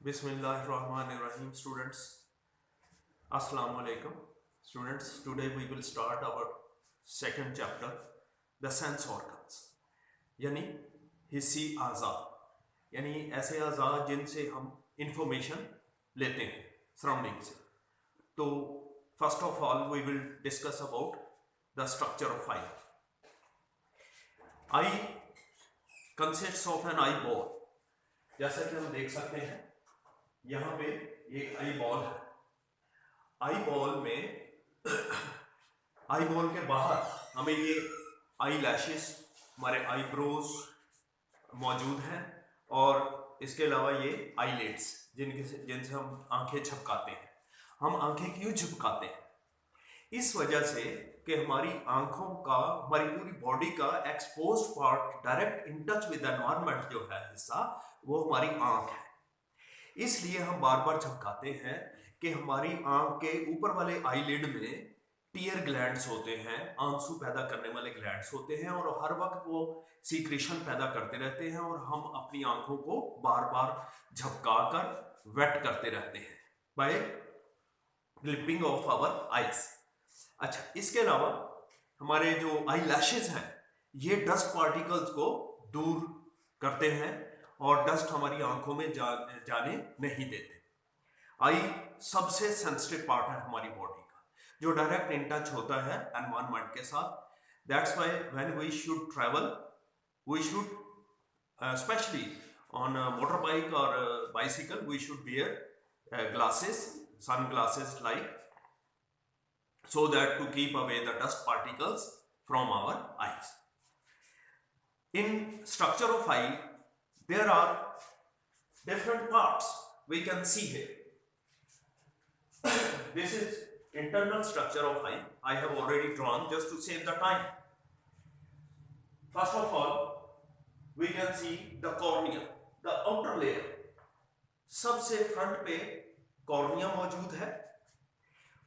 Bismillahirrahmanirrahim, students. Assalamu alaikum. Students, today we will start our second chapter, the sense organs. यानी हिस्सी आज़ा, यानी ऐसे आज़ा जिनसे हम इंफॉर्मेशन लेते हैं सराउंडिंग से. तो first of all we will discuss about the structure of eye. Eye consists of an eye ball. जैसा कि हम देख सकते हैं यहाँ पे एक आई बॉल है. आई बॉल में आई बॉल के बाहर हमें ये आई लैशेस, हमारे आई ब्रोज मौजूद हैं और इसके अलावा ये आई लिड्स जिनसे हम आंखें झपकाते हैं. हम आंखें क्यों झपकाते हैं? इस वजह से कि हमारी आंखों का, हमारी पूरी बॉडी का exposed part direct in touch with environment जो है हिस्सा, वो हमारी आंख है. इसलिए हम बार बार झपकाते हैं कि हमारी आंख के ऊपर वाले आईलिड में टीयर ग्लैंड्स होते हैं, आंसू पैदा करने वाले ग्लैंड्स होते हैं और हर वक्त वो सीक्रेशन पैदा करते रहते हैं और हम अपनी आंखों को बार बार झपका कर वेट करते रहते हैं by clipping of our eyes. अच्छा, इसके अलावा हमारे जो आई लैशेज हैं ये डस्ट पार्टिकल्स को दूर करते हैं और डस्ट हमारी आंखों में जाने नहीं देते. आई सबसे सेंसिटिव पार्ट है हमारी बॉडी का जो डायरेक्ट इन टच होता है एनवायरनमेंट के साथ. That's why when we should travel we should specially on motor bike और bicycle we should wear glasses, sun glasses like, so that to keep away the dust particles from our eyes. In structure of eye there are different parts we can see here. This is internal structure of eye. I have already drawn just to save the time. First of all we can see the cornea, the outer layer. सबसे front पे cornea मौजूद है.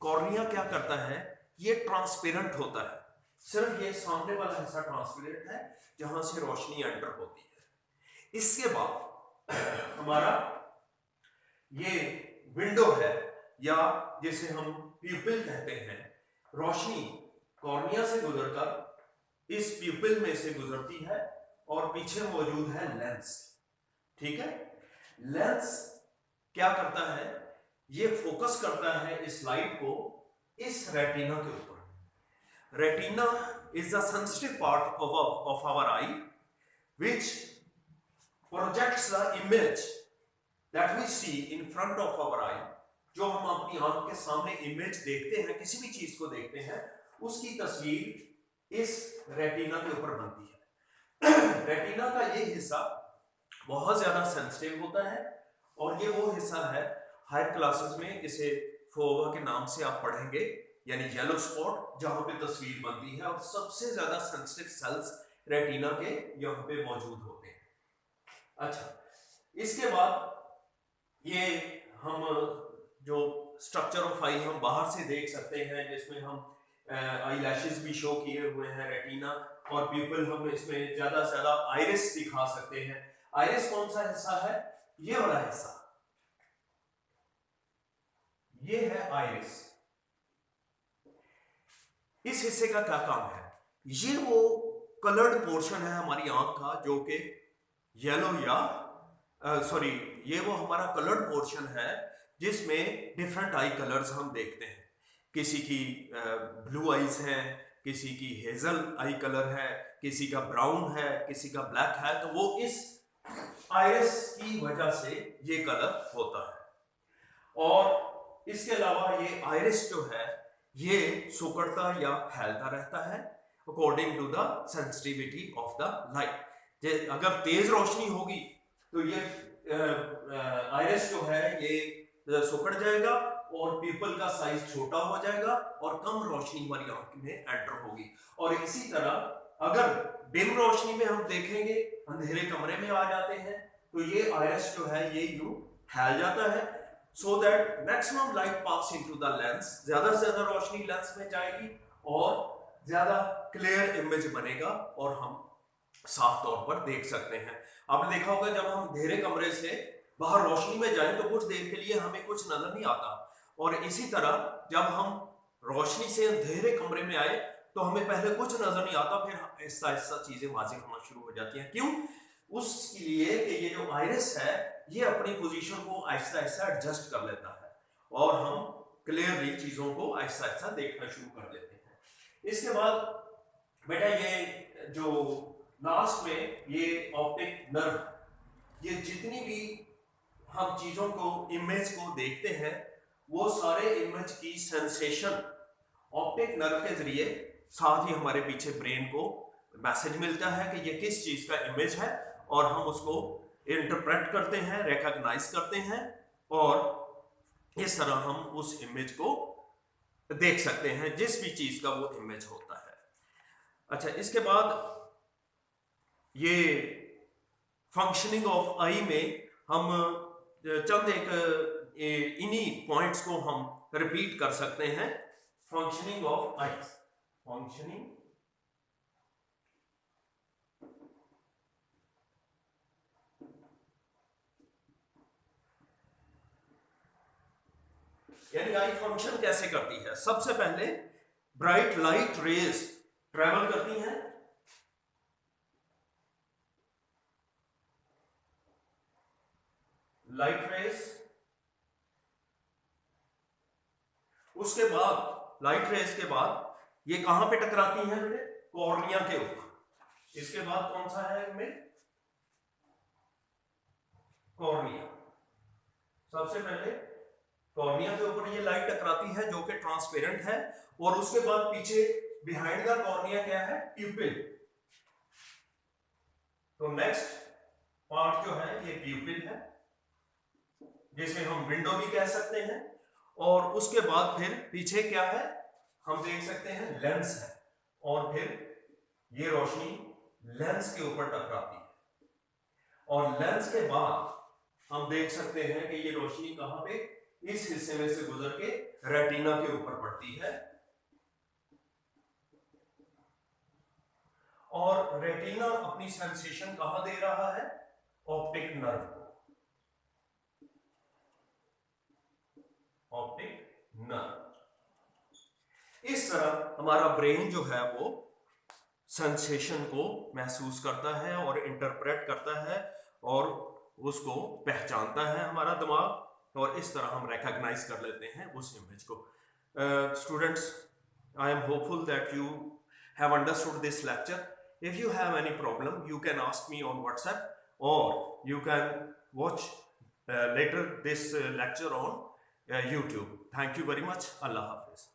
Cornea क्या करता है? ये transparent होता है. सिर्फ ये सामने वाला हिस्सा ट्रांसपेरेंट है जहां से रोशनी एंटर होती है. इसके बाद हमारा ये विंडो है या जिसे हम प्यूपिल कहते हैं. रोशनी कॉर्निया से गुजरकर इस प्यूपिल में से गुजरती है और पीछे मौजूद है लेंस. ठीक है, लेंस क्या करता है? ये फोकस करता है इस लाइट को इस रेटिना के ऊपर. Retina is the sensitive part of our eye which projects the image that we see in front of our eye. जो हम अपनी आंख के सामने इमेज देखते हैं, किसी भी चीज को देखते हैं, उसकी तस्वीर इस रेटिना के ऊपर बनती है. रेटिना का ये हिस्सा बहुत ज्यादा सेंसिटिव होता है और ये वो हिस्सा है, हायर क्लासेस में इसे फोवा के नाम से आप पढ़ेंगे, यानी येलो स्पॉट, जहां पे तस्वीर बनती है और सबसे ज्यादा सेंसिटिव सेल्स रेटिना के यहाँ पे मौजूद होते हैं. अच्छा, इसके बाद ये हम जो स्ट्रक्चर ऑफ आई हम बाहर से देख सकते हैं जिसमें हम आई लैशेस भी शो किए हुए हैं, रेटिना और प्यूपिल. हम इसमें ज्यादा से ज्यादा आइरिस दिखा सकते हैं. आइरिस कौन सा हिस्सा है? ये वाला हिस्सा, ये है आइरिस. इस हिस्से का क्या काम है? ये वो कलर्ड पोर्शन है हमारी आंख का जो कि येलो या ये वो हमारा कलर्ड पोर्शन है जिसमें डिफरेंट आई कलर्स हम देखते हैं. किसी की ब्लू आईज हैं, किसी की हेजल आई कलर है, किसी का ब्राउन है, किसी का ब्लैक है. तो वो इस आइरिस की वजह से ये कलर होता है. और इसके अलावा ये आइरिस जो है ये सिकुड़ता या फैलता रहता है according to the sensitivity of the light. अगर तेज रोशनी होगी तो ये आइरिस जो है ये सिकुड़ जाएगा और पीपल का साइज छोटा हो जाएगा और कम रोशनी हमारी आंख में एंटर होगी. और इसी तरह अगर डिम रोशनी में हम देखेंगे, अंधेरे कमरे में आ जाते हैं, तो ये आइरिस जो है ये यूं फैल जाता है so that maximum light pass into the lens. ज्यादा से ज्यादा रोशनी लेंस में जाएगी और ज्यादा क्लियर इमेज बनेगा और हम साफ तौर पर देख सकते हैं. आपने देखा होगा जब हम अंधेरे कमरे से बाहर रोशनी में जाए तो कुछ देर के लिए हमें कुछ नजर नहीं आता, और इसी तरह जब हम रोशनी से अंधेरे कमरे में आए तो हमें पहले कुछ नजर नहीं आता, फिर आहिस्ता आहिस्ता चीजें वाज़ेह होना शुरू हो जाती हैं। क्यों? उसके लिए कि ये जो आइरिस है ये अपनी पोजीशन को आहिस्ता आहिस्ता एडजस्ट कर लेता है और हम क्लियरली चीजों को आहिस्ता आहिस्ता देखना शुरू कर देते हैं। इसके बाद बेटा ये जो लास्ट में ये ऑप्टिक नर्व, ये जितनी भी हम चीजों को इमेज को देखते हैं वो सारे इमेज की सेंसेशन ऑप्टिक नर्व के जरिए, साथ ही हमारे पीछे ब्रेन को मैसेज मिलता है कि ये किस चीज का इमेज है, और हम उसको इंटरप्रेट करते हैं, रिकॉग्नाइज करते हैं, और इस तरह हम उस इमेज को देख सकते हैं जिस भी चीज का वो इमेज होता है। अच्छा, इसके बाद ये फंक्शनिंग ऑफ आई में हम चंद एक इन्हीं पॉइंट्स को हम रिपीट कर सकते हैं। फंक्शनिंग ऑफ आई, फंक्शनिंग यानी आई फंक्शन कैसे करती है। सबसे पहले ब्राइट लाइट रेज ट्रेवल करती हैं, लाइट रेज, उसके बाद लाइट रेज के बाद ये कहां पे टकराती हैं बेटे? कॉर्निया के ऊपर। इसके बाद कौन सा है इनमें? कॉर्निया। सबसे पहले कॉर्निया के ऊपर ये लाइट टकराती है जो कि ट्रांसपेरेंट है, और उसके बाद पीछे बिहाइंड द कॉर्निया क्या है? प्यूपिल। तो नेक्स्ट पार्ट जो है ये प्यूपिल है, जिसे हम विंडो भी कह सकते हैं, और उसके बाद फिर पीछे क्या है हम देख सकते हैं? लेंस है, और फिर ये रोशनी लेंस के ऊपर टकराती है, और लेंस के बाद हम देख सकते हैं कि ये रोशनी कहां पे? इस हिस्से में से गुजर के रेटिना के ऊपर पड़ती है, और रेटिना अपनी सेंसेशन कहां दे रहा है? ऑप्टिक नर्व को, ऑप्टिक नर्व। इस तरह हमारा ब्रेन जो है वो सेंसेशन को महसूस करता है और इंटरप्रेट करता है और उसको पहचानता है हमारा दिमाग, और इस तरह हम रिकॉग्नाइज कर लेते हैं उस इमेज को। Students, I am hopeful that you have understood this lecture. If you have any problem, you can ask me on WhatsApp, or you can watch later this lecture on YouTube. Thank you very much. Allah Hafiz.